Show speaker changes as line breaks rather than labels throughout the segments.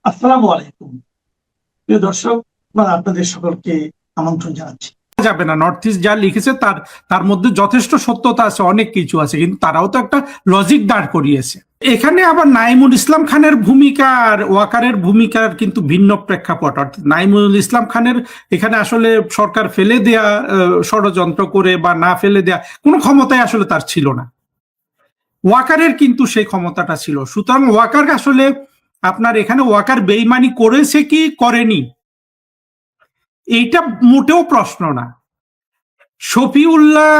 আসসালামু আলাইকুম প্রিয় দর্শক, আপনাদের সকলকে আমন্ত্রণ জানাচ্ছি।
যাবে না, নর্থ ইস্ট যা লিখেছে তার তার মধ্যে যথেষ্ট সত্যতা আছে, অনেক কিছু আছে, কিন্তু তারাও তো একটা লজিক দাঁড় করিয়েছে। এখানে আবার নাইমুল ইসলাম খানের ভূমিকা আর ওয়াকারের ভূমিকার কিন্তু ভিন্ন প্রেক্ষাপট। অর্থাৎ নাইমুল ইসলাম খানের এখানে আসলে সরকার ফেলে দেয়া ষড়যন্ত্র করে বা না ফেলে দেয়া কোনো ক্ষমতাই আসলে তার ছিল না। ওয়াকারের কিন্তু সেই ক্ষমতাটা ছিল। সুতরাং ওয়াকার আসলে আপনার এখানে ওয়াকার বেইমানি করেছে কি করেনি এইটা মোটেও প্রশ্ন না। শফিউল্লাহ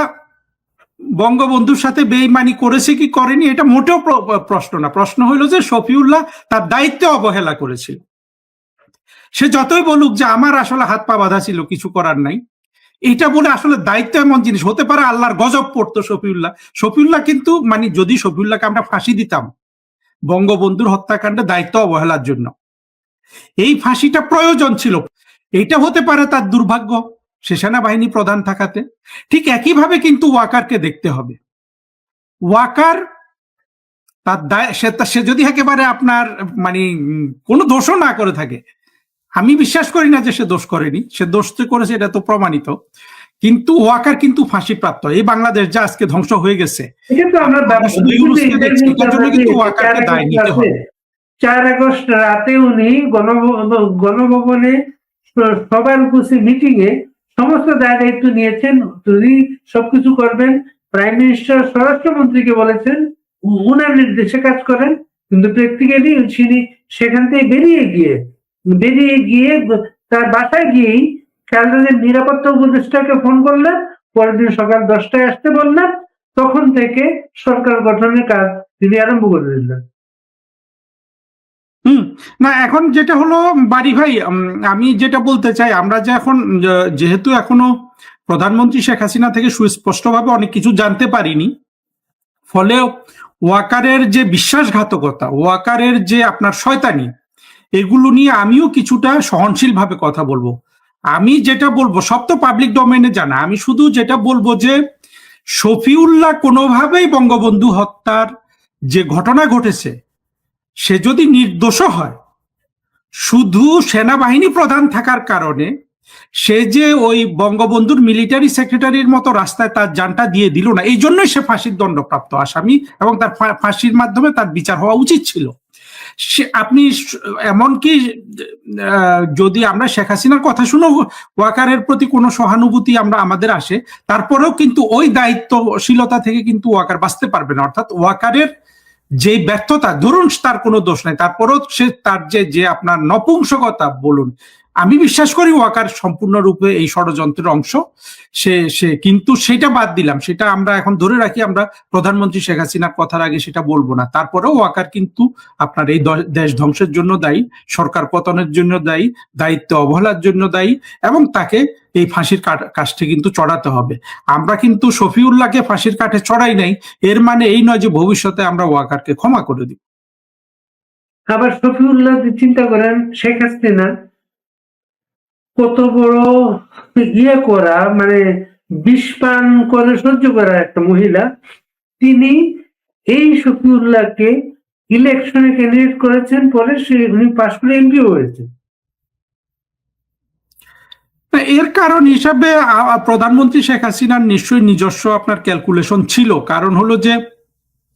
বঙ্গবন্ধুর সাথে বেইমানি করেছে কি করেনি এটা মোটেও প্রশ্ন না। প্রশ্ন হইল যে শফিউল্লাহ তার দায়িত্বে অবহেলা করেছিল। সে যতই বলুক যে আমার আসলে হাত পা বাঁধা ছিল, কিছু করার নাই, এটা বলে আসলে দায়িত্ব এমন জিনিস হতে পারে আল্লাহর গজব পড়তো শফিউল্লাহ কিন্তু যদি শফিউল্লাহকে আমরা ফাঁসি দিতাম বঙ্গবন্ধুর হত্যাকাণ্ডে দায়িত্ব অবহেলার জন্য, এই ফাঁসিটা প্রয়োজন ছিল। এইটা হতে পারে তার দুর্ভাগ্য সে সেনাবাহিনী প্রধান থাকাতে। ঠিক একইভাবে কিন্তু ওয়াকারকে দেখতে হবে। ওয়াকার তার দায়, সে যদি একেবারে আপনার কোনো দোষও না করে থাকে, আমি বিশ্বাস করি না যে সে দোষ করেনি, সে দোষ করেছে এটা তো প্রমাণিত, কিন্তু ওয়াকার কিন্তু ফাঁসি প্রাপ্ত। এই বাংলাদেশ যা আজকে ধ্বংস হয়ে গেছে, কিন্তু ওয়াকারকে দায় নিতে হবে।
4 আগস্ট রাতে উনি গণভবনে সবার উপস্থিত মিটিং এ সমস্ত দায় দায়িত্ব নিয়েছেন, তিনি সবকিছু করবেন। প্রাইম মিনিস্টার স্বরাষ্ট্রমন্ত্রীকে বলেছেন উনার নির্দেশে কাজ করেন, কিন্তু প্র্যাকটিক্যালি তিনি সেখান থেকে বেরিয়ে গিয়ে তার বাসায় গিয়েই খেয়ালদের নিরাপত্তা উপদেষ্টাকে ফোন করলেন, পরের দিন সকাল 10টায় আসতে বললেন, তখন থেকে সরকার গঠনের কাজ তিনি আরম্ভ করে দিলেন।
না, এখন যেটা হলো বাড়ি ভাই, আমি যেটা বলতে চাই, আমরা যে এখন যেহেতু এখনো প্রধানমন্ত্রী শেখ হাসিনা থেকে সুস্পষ্টভাবে অনেক কিছু জানতে পারিনি, ফলে ওয়াকারের যে বিশ্বাসঘাতকতা, ওয়াকারের যে আপনার শয়তানি, এগুলো নিয়ে আমিও কিছুটা সহনশীল ভাবে কথা বলবো। আমি যেটা বলবো সব তো পাবলিক ডোমেইনে জানা, আমি শুধু যেটা বলবো যে শফিউল্লাহ কোনোভাবেই বঙ্গবন্ধু হত্যার যে ঘটনা ঘটেছে সে যদি নির্দোষ হয়, শুধু সেনাবাহিনী প্রধান থাকার কারণে সে যে ওই বঙ্গবন্ধুর মিলিটারি সেক্রেটারির মতো রাস্তায় তার জানটা দিয়ে দিল না, এই জন্যই সে ফাঁসির দণ্ডপ্রাপ্ত আসামি এবং তার ফাঁসির মাধ্যমে তার বিচার হওয়া উচিত ছিল। আপনি এমনকি যদি আমরা শেখ হাসিনার কথা শুনে ওয়াকারের প্রতি কোনো সহানুভূতি আমাদের আসে, তারপরেও কিন্তু ওই দায়িত্বশীলতা থেকে কিন্তু ওয়াকার বাঁচতে পারবে না। অর্থাৎ ওয়াকারের যে ব্যর্থতা, ধরুন তার কোনো দোষ নাই, তারপরেও সে তার যে আপনার নপুংসকতা বলুন, আমি বিশ্বাস করি ওয়াকার সম্পূর্ণরূপে এই ষড়যন্ত্রের অংশ। সে কিন্তু সেটা বাদ দিলাম, সেটা আমরা এখন ধরে রাখি, আমরা প্রধানমন্ত্রী শেখ হাসিনার কথার আগে সেটা বলবো না। তারপরেও ওয়াকার কিন্তু আপনার এই দেশ ধ্বংসের জন্য দায়ী, সরকার পতনের জন্য দায়ী, দায়িত্ব অবহেলার জন্য দায়ী, এবং তাকে এই ফাঁসির কাঠে কিন্তু চড়াতে হবে। আমরা কিন্তু শফিউল্লাহকে ফাঁসির কাঠে চড়াই নাই, এর মানে এই নয় যে ভবিষ্যতে আমরা ওয়াকারকে ক্ষমা করে দিব।
আবার শফিউল্লাহ চিন্তা করেন, শেখ হাসিনা কত বড় করা, বিষ পান করে সহ্য করা একটা মহিলা, তিনি এই শফিউল্লাহকে ইলেকশনে ক্যান্ডিডেট করেছেন, পরে উনি পাশ করে এমপি হয়েছেন।
এর কারণ হিসাবে প্রধানমন্ত্রী শেখ হাসিনার নিশ্চয়ই নিজস্ব আপনার ক্যালকুলেশন ছিল। কারণ হলো যে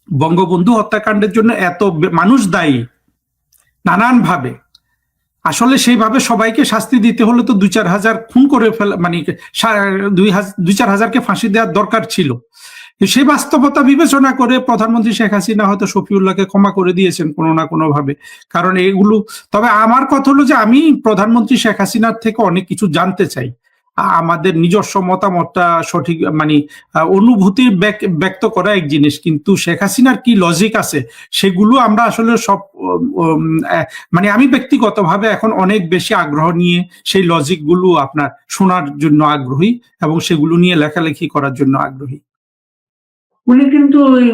বঙ্গবন্ধু হত্যাকাণ্ডের জন্য এত মানুষ দায়ী নানান ভাবে, আসলে সেইভাবে সবাইকে শাস্তি দিতে হলে তো 2-4 হাজার খুন করে ফেলা, 2-4 হাজারকে ফাঁসি দেওয়ার দরকার ছিল। সেই বাস্তবতা বিবেচনা করে প্রধানমন্ত্রী শেখ হাসিনা হয়তো শফিউল্লাহকে ক্ষমা করে দিয়েছেন কোনো না কোনো ভাবে। কারণ এগুলো, তবে আমার কথা হলো যে আমি প্রধানমন্ত্রী শেখ হাসিনার থেকে অনেক কিছু জানতে চাই। আমাদের নিজস্ব মতামতটা সঠিক অনুভূতির ব্যক্ত করা এক জিনিস, কিন্তু শেখ হাসিনার কি লজিক আছে সেগুলো আমরা আসলে সব আমি ব্যক্তিগতভাবে এখন অনেক বেশি আগ্রহ নিয়ে সেই লজিক গুলো আপনার শোনার জন্য আগ্রহী এবং সেগুলো নিয়ে লেখালেখি করার জন্য আগ্রহী।
উনি কিন্তু ওই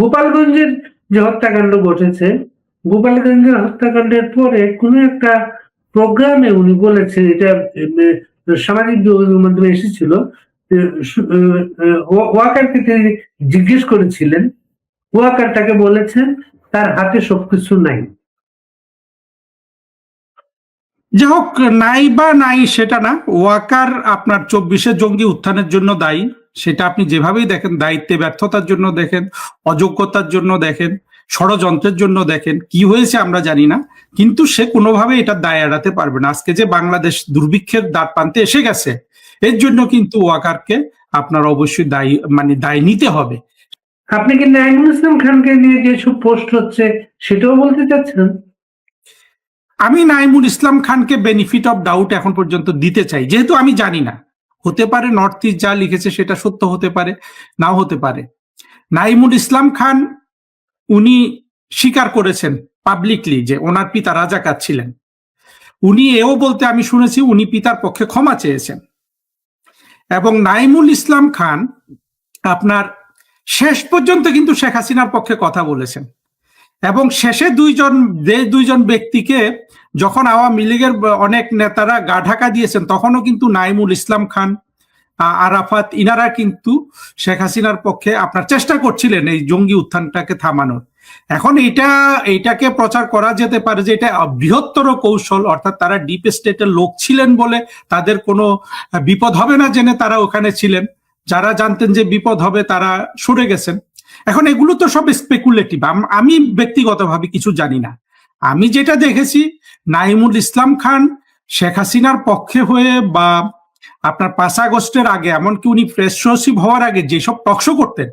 গোপালগঞ্জের যে হত্যাকাণ্ড ঘটেছে, গোপালগঞ্জের হত্যাকাণ্ডের পরে কোন একটা প্রোগ্রামে উনি বলেছেন, এটা সামাজিক যোগাযোগ মাধ্যমে এসেছিল, ওয়াকারকে তিনি জিজ্ঞেস করেছিলেন, ওয়াকার তাকে বলেছেন তার হাতে সবকিছু নাই।
যাই হোক, নাই বা নাই সেটা না, ওয়াকার আপনার 24-এ জঙ্গি উত্থানের জন্য দায়ী, সেটা আপনি যেভাবেই দেখেন, দায়িত্বে ব্যর্থতার জন্য দেখেন, অযোগ্যতার জন্য দেখেন, ষড়যন্ত্রের জন্য দেখেন, কি হয়েছে আমরা জানি না, কিন্তু সে কোনোভাবে এটা দায় এড়াতে পারবে না। আজকে যে বাংলাদেশ দুর্ভিক্ষের দ্বার প্রান্তে এসে গেছে, এর জন্য কিন্তু ওয়াকারকে আপনার অবশ্যই দায় নিতে হবে।
আপনি কি নাইমুল ইসলাম খানকে নিয়ে যেসব পোস্ট হচ্ছে সেটাও বলতে চাচ্ছেন?
আমি নাইমুল ইসলাম খানকে বেনিফিট অফ ডাউট এখন পর্যন্ত দিতে চাই, যেহেতু আমি জানি না, হতে পারে নর্থ ইস্ট যা লিখেছে সেটা সত্য হতে পারে, নাও হতে পারে। নাইমুল ইসলাম খান উনি স্বীকার করেছেন পাবলিকলি যে ওনার পিতা রাজাকার ছিলেন। উনি এও বলতে আমি শুনেছি উনি পিতার পক্ষে ক্ষমা চেয়েছেন। এবং নাইমুল ইসলাম খান আপনার শেষ পর্যন্ত কিন্তু শেখ হাসিনার পক্ষে কথা বলেছেন। এবং শেষে দুইজন ব্যক্তিকে যখন আওয়ামী লীগের অনেক নেতারা গা ঢাকা দিয়েছেন, তখনও কিন্তু নাইমুল ইসলাম খান, আরাফাত, ইনারা কিন্তু শেখ হাসিনার পক্ষে আপনার চেষ্টা করছিলেন এই জঙ্গি উত্থানটাকে থামানোর। এখন এইটাকে প্রচার করা যেতে পারে যে এটা বৃহত্তর কৌশল, অর্থাৎ তারা ডিপ স্টেটের লোক ছিলেন বলে তাদের কোনো বিপদ হবে না জেনে তারা ওখানে ছিলেন, যারা জানতেন যে বিপদ হবে তারা সরে গেছেন। এখন এগুলো তো সব স্পেকুলেটিভ, আমি ব্যক্তিগতভাবে কিছু জানি না। আমি যেটা দেখেছি, নাইমুল ইসলাম খান শেখ হাসিনার পক্ষে হয়ে বা আপনার 5 আগস্টের আগে, এমনকি উনি প্রেস সচিব হওয়ার আগে যেসব টকশো করতেন,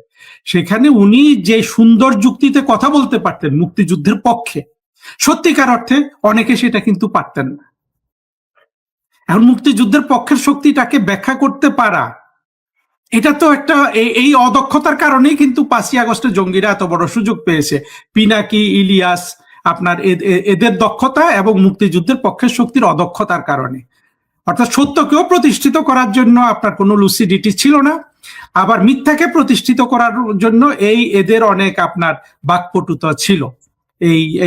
সেখানে উনি যে সুন্দর যুক্তিতে কথা বলতে পারতেন মুক্তিযুদ্ধের পক্ষে, সত্যিকার অর্থে অনেকে সেটা কিন্তু পারতেন না। এখন মুক্তিযুদ্ধের পক্ষের শক্তিটাকে ব্যাখ্যা করতে পারা, এটা তো একটা এই অদক্ষতার কারণেই কিন্তু 5ই আগস্টে জঙ্গিরা এত বড় সুযোগ পেয়েছে। পিনাকি, ইলিয়াস, আপনার এদের দক্ষতা এবং মুক্তিযুদ্ধের পক্ষের শক্তির অদক্ষতার কারণে। অর্থাৎ সত্যকেও প্রতিষ্ঠিত করার জন্য আপনার কোনো লুসিডিটি ছিল না, আবার মিথ্যাকে প্রতিষ্ঠিত করার জন্য এদের অনেক আপনার বাকপটুতা ছিল,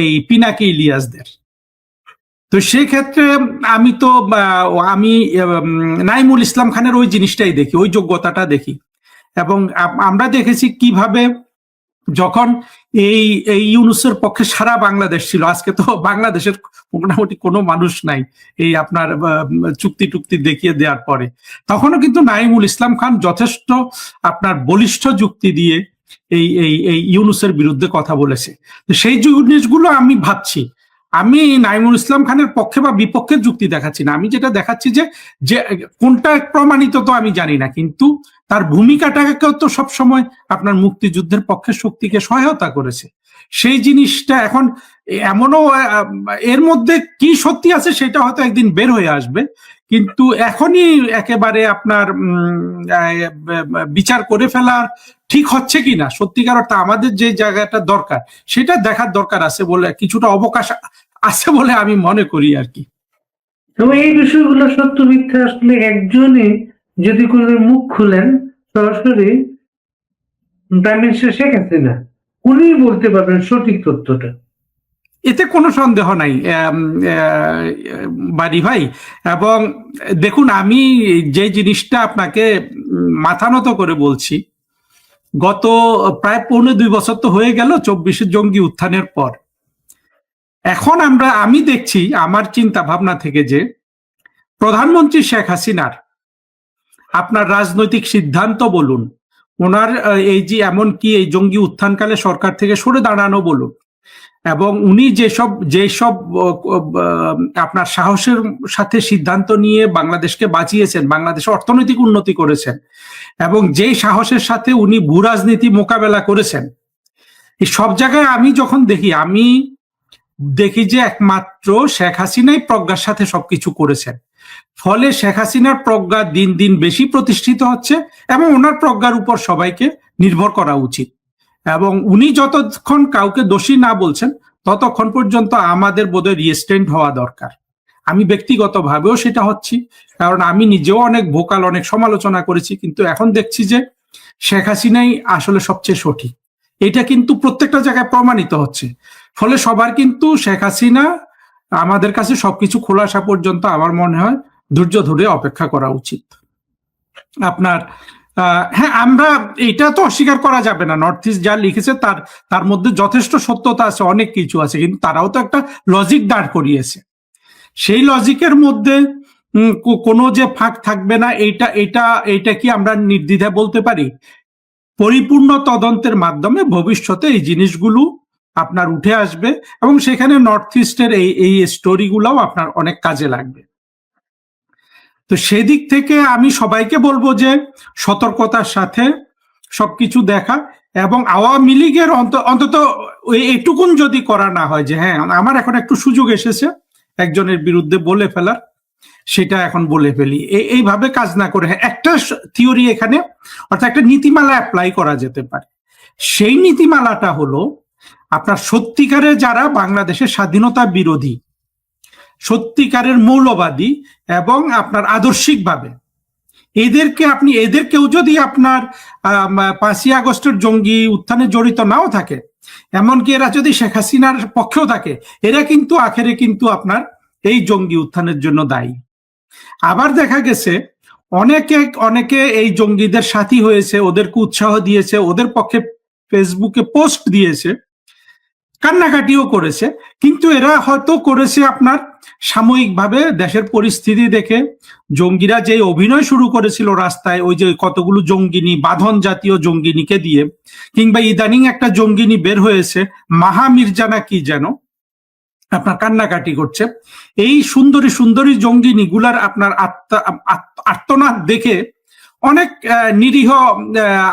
এই পিনাকি ইলিয়াসদের। তো সেই ক্ষেত্রে আমি নাইমুল ইসলাম খানের ওই জিনিসটাই দেখি, ওই যোগ্যতাটা দেখি। এবং আমরা দেখেছি কিভাবে যখন এই ইউনূসের পক্ষে সারা বাংলাদেশ ছিল, আজকে তো বাংলাদেশের মোটামুটি কোনো মানুষ নাই এই আপনার চুক্তি দেখিয়ে দেওয়ার পরে, তখনও কিন্তু নাইমুল ইসলাম খান যথেষ্ট আপনার বলিষ্ঠ যুক্তি দিয়ে এই ইউনূসের বিরুদ্ধে কথা বলেছে। তো সেই জিনিসগুলো আমি ভাবছি, আমি নাইমুল ইসলাম খানের পক্ষে বা বিপক্ষের যুক্তি দেখাচ্ছি না, আমি যেটা দেখাচ্ছি যে কোনটা প্রমাণিত তো আমি জানি না, কিন্তু তার ভূমিকাটাকেও তো সবসময় আপনার মুক্তিযুদ্ধের পক্ষের শক্তিকে সহায়তা করেছে। সেই জিনিসটা এখন এমনও এর মধ্যে কি সত্যি আছে সেটা হয়তো একদিন বের হয়ে আসবে, কিন্তু এখনই একেবারে আপনার বিচার করে ফেলার ঠিক হচ্ছে কিনা, সত্যিকার অর্থে আমাদের যে জায়গাটা দরকার সেটা দেখার দরকার আছে বলে, কিছুটা অবকাশ আছে বলে আমি মনে করি আর কি।
এবং এই বিষয়গুলো সত্য মিথ্যা আসলে একজনই যদি কোনো মুখ খুলেন, সরাসরি প্রাইম মিনিস্টার শেখ হাসিনা, উনি বলতে পারবেন সঠিক তথ্যটা,
এতে কোনো সন্দেহ নাই বাড়ি ভাই। এবং দেখুন, আমি যে জিনিসটা আপনাকে মাথা নত করে বলছি, গত প্রায় 1.25 বছর তো হয়ে গেল 24-এ জঙ্গি উত্থানের পর। এখন আমি দেখছি আমার চিন্তা ভাবনা থেকে যে প্রধানমন্ত্রী শেখ হাসিনার আপনার রাজনৈতিক সিদ্ধান্ত বলুন, ওনার এই যে এমনকি এই জঙ্গি উত্থানকালে সরকার থেকে সরে দাঁড়ানো বলুন, এবং উনি যেসব আপনার সাহসের সাথে সিদ্ধান্ত নিয়ে বাংলাদেশকে বাঁচিয়েছেন, বাংলাদেশে অর্থনৈতিক উন্নতি করেছেন, এবং যেই সাহসের সাথে উনি ভূ রাজনীতি মোকাবেলা করেছেন, এই সব জায়গায় আমি যখন আমি দেখি যে একমাত্র শেখ হাসিনাই প্রজ্ঞার সাথে সবকিছু করেছেন। ফলে শেখ হাসিনার প্রজ্ঞা দিন দিন বেশি প্রতিষ্ঠিত হচ্ছে এবং ওনার প্রজ্ঞার উপর সবাইকে নির্ভর করা উচিত। এবং উনি যতক্ষণ কাউকে দোষী না বলছেন ততক্ষণ পর্যন্ত আমাদের বোধহয় রিস্ট্রেন্ট হওয়া দরকার। আমি ব্যক্তিগতভাবেও সেটা হচ্ছি, কারণ আমি নিজেও অনেক ভোকাল, অনেক সমালোচনা করেছি, কিন্তু এখন দেখছি যে শেখ হাসিনাই আসলে সবচেয়ে সঠিক। এটা কিন্তু প্রত্যেকটা জায়গায় প্রমাণিত হচ্ছে। ফলে সবার কিন্তু শেখ হাসিনা আমাদের কাছে সবকিছু খোলাসা পর্যন্ত আমার মনে হয় ধৈর্য ধরে অপেক্ষা করা উচিত। আপনার হ্যাঁ, আমরা এটা তো অস্বীকার করা যাবে না, নর্থ ইস্ট যা লিখেছে তার মধ্যে যথেষ্ট সত্যতা আছে, অনেক কিছু আছে, কিন্তু তারাও তো একটা লজিক দাঁড় করিয়েছে। সেই লজিকের মধ্যে কোনো যে ফাঁক থাকবে না, এইটা কি আমরা নির্দ্বিধায় বলতে পারি? পরিপূর্ণ তদন্তের মাধ্যমে ভবিষ্যতে এই জিনিসগুলো আপনার উঠে আসবে এবং সেখানে নর্থ ইস্টের এই স্টোরিগুলোও আপনার অনেক কাজে লাগবে। তো সেদিক থেকে আমি সবাইকে বলবো যে সতর্কতার সাথে সবকিছু দেখা, এবং আওয়ামী লীগের অন্তত এটুকুন যদি করা না হয় যে হ্যাঁ আমার এখন একটু সুযোগ এসেছে একজনের বিরুদ্ধে বলে ফেলার, সেটা এখন বলে ফেলি, এইভাবে কাজ না করে একটা থিওরি এখানে, অর্থাৎ একটা নীতিমালা অ্যাপ্লাই করা যেতে পারে। সেই নীতিমালাটা হলো আপনার সত্যিকারের যারা বাংলাদেশের স্বাধীনতা বিরোধী, সত্যিকারের মৌলবাদী এবং আপনার আদর্শিকভাবে এদেরকেও যদি আপনার 5ই আগস্টের জঙ্গি উত্থানে জড়িত নাও থাকে, এমনকি এরা যদি শেখ হাসিনার পক্ষেও থাকে, এরা কিন্তু আখেরে কিন্তু আপনার এই জঙ্গি উত্থানের জন্য দায়ী। আবার দেখা গেছে অনেকে এই জঙ্গিদের সাথী হয়েছে, ওদেরকে উৎসাহ দিয়েছে, ওদের পক্ষে ফেসবুকে পোস্ট দিয়েছে, কান্নাকাটিও করেছে, কিন্তু এরা হয়তো করেছে আপনার সাময়িকভাবে দেশের পরিস্থিতি দেখে। জঙ্গিরা যে অভিনয় শুরু করেছিল রাস্তায়, ওই যে কতগুলো জঙ্গিনী, বাঁধন জাতীয় জঙ্গিনীকে দিয়ে, কিংবা ইদানিং একটা জঙ্গিনী বের হয়েছে মাহা মির্জানা কি যেন, আপনার কান্নাকাটি করছে, এই সুন্দরী সুন্দরী জঙ্গিনী গুলার আপনার আত্মনাদ দেখে অনেক নিরীহ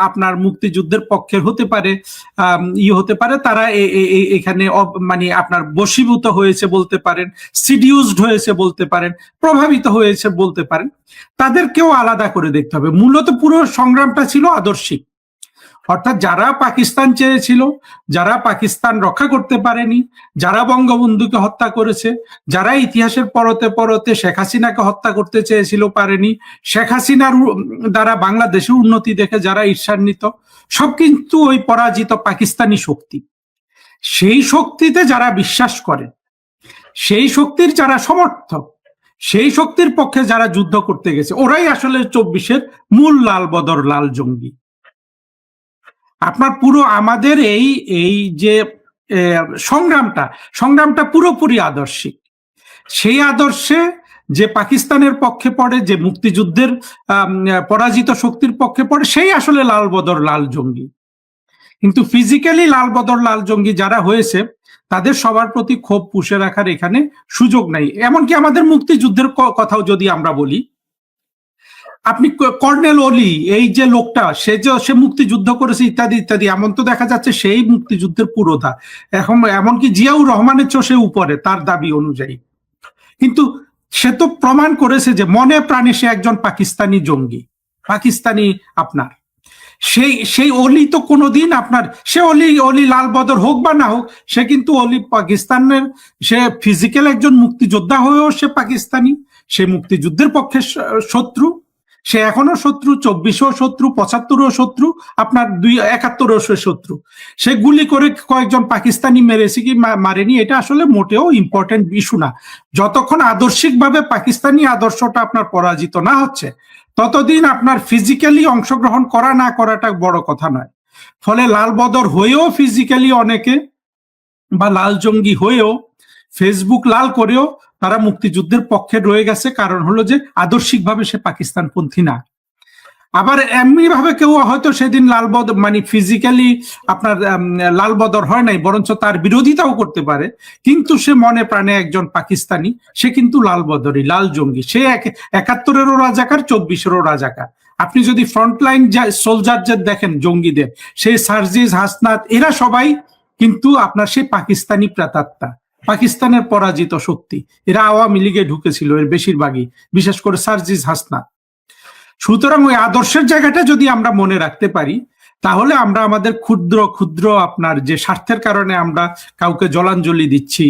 আপনার মুক্তিযুদ্ধের পক্ষের হতে পারে, হতে পারে, তারা এখানে মানে আপনার বশীভূত হয়েছে বলতে পারেন, সিডিউসড হয়েছে বলতে পারেন, প্রভাবিত হয়েছে বলতে পারেন। তাদেরকেও আলাদা করে দেখতে হবে। মূলত পুরো সংগ্রামটা ছিল আদর্শিক, অর্থাৎ যারা পাকিস্তান চেয়েছিল, যারা পাকিস্তান রক্ষা করতে পারেনি, যারা বঙ্গবন্ধুকে হত্যা করেছে, যারা ইতিহাসের পরতে পরতে শেখ হাসিনাকে হত্যা করতে চেয়েছিল পারেনি, শেখ হাসিনার দ্বারা বাংলাদেশের উন্নতি দেখে যারা ঈর্ষান্বিত, সব কিন্তু ওই পরাজিত পাকিস্তানি শক্তি। সেই শক্তিতে যারা বিশ্বাস করে, সেই শক্তির যারা সমর্থক, সেই শক্তির পক্ষে যারা যুদ্ধ করতে গেছে, ওরাই আসলে 24-এর মূল লাল বদর লাল জঙ্গি। আপনার পুরো আমাদের এই যে সংগ্রামটা পুরোপুরি আদর্শিক। সেই আদর্শে যে পাকিস্তানের পক্ষে পড়ে, যে মুক্তিযুদ্ধের পরাজিত শক্তির পক্ষে পড়ে, সেই আসলে লাল বদর লাল জঙ্গি। কিন্তু ফিজিক্যালি লাল বদর লাল জঙ্গি যারা হয়েছে, তাদের সবার প্রতি ক্ষোভ পুষে রাখার এখানে সুযোগ নাই। এমনকি আমাদের মুক্তিযুদ্ধের কথাও যদি আমরা বলি, আপনি কর্নেল অলি, এই যে লোকটা, সে মুক্তিযুদ্ধ করেছে ইত্যাদি ইত্যাদি, এমন তো দেখা যাচ্ছে সেই মুক্তিযুদ্ধের পুরোধা, এমনকি জিয়াউর রহমানের চেয়ে সে উপরে তার দাবি অনুযায়ী। কিন্তু সে তো প্রমাণ করেছে যে মনে প্রাণে সে একজন পাকিস্তানি জঙ্গি, পাকিস্তানি আপনার। সেই অলি তো কোনোদিন আপনার, সে অলি লাল বদর হোক বা না হোক, সে কিন্তু অলি পাকিস্তানের, সে ফিজিক্যাল একজন মুক্তিযোদ্ধা হয়েও সে পাকিস্তানি, সে মুক্তিযুদ্ধের পক্ষে শত্রু, সে এখনো শত্রু, 24-ও শত্রু, 75-ও শত্রু, আপনার 71-ও শত্রু। সে গুলি করে কয়েকজন পাকিস্তানি মেরেছে কি মারেনি, এটা আসলে মোটেও ইম্পর্টেন্ট ইস্যু না। যতক্ষণ আদর্শিকভাবে পাকিস্তানি আদর্শটা আপনার পরাজিত না হচ্ছে, ততদিন আপনার ফিজিক্যালি অংশগ্রহণ করা না করাটা বড় কথা নয়। ফলে লাল বদর হয়েও ফিজিক্যালি অনেকে, বা লাল জঙ্গি হয়েও, ফেসবুক লাল করেও তারা মুক্তিযুদ্ধের পক্ষে রয়ে গেছে। কারণ হলো যে আদর্শিকভাবে সে পাকিস্তানপন্থী না। আবার এমনি ভাবে কেউ হয়তো সেদিন লাল বদর মানে ফিজিক্যালি আপনার লাল বদর হয় নাই, বরঞ্চ তার বিরোধিতাও করতে পারে, কিন্তু সে মনে প্রাণে একজন পাকিস্তানি, সে কিন্তু লাল বদরই, লাল জঙ্গি। সে 71-এরও রাজাকার, 24-এরও রাজাকার। আপনি যদি ফ্রন্টলাইন সোলজারদের দেখেন জঙ্গিদের, সেই সার্জিস, হাসনাত, এরা সবাই কিন্তু আপনার সেই পাকিস্তানি প্রেতাত্মা, পাকিস্তানের পরাজিত শক্তি। এরা আওয়ামী লীগে ঢুকেছিল এর বেশিরভাগই, বিশেষ করে সার্জিস, হাসনাত। সুতরাং ওই আদর্শের জায়গাটা যদি আমরা মনে রাখতে পারি, তাহলে আমরা আমাদের ক্ষুদ্র ক্ষুদ্র আপনার যে স্বার্থের কারণে আমরা কাউকে জলাঞ্জলি দিচ্ছি,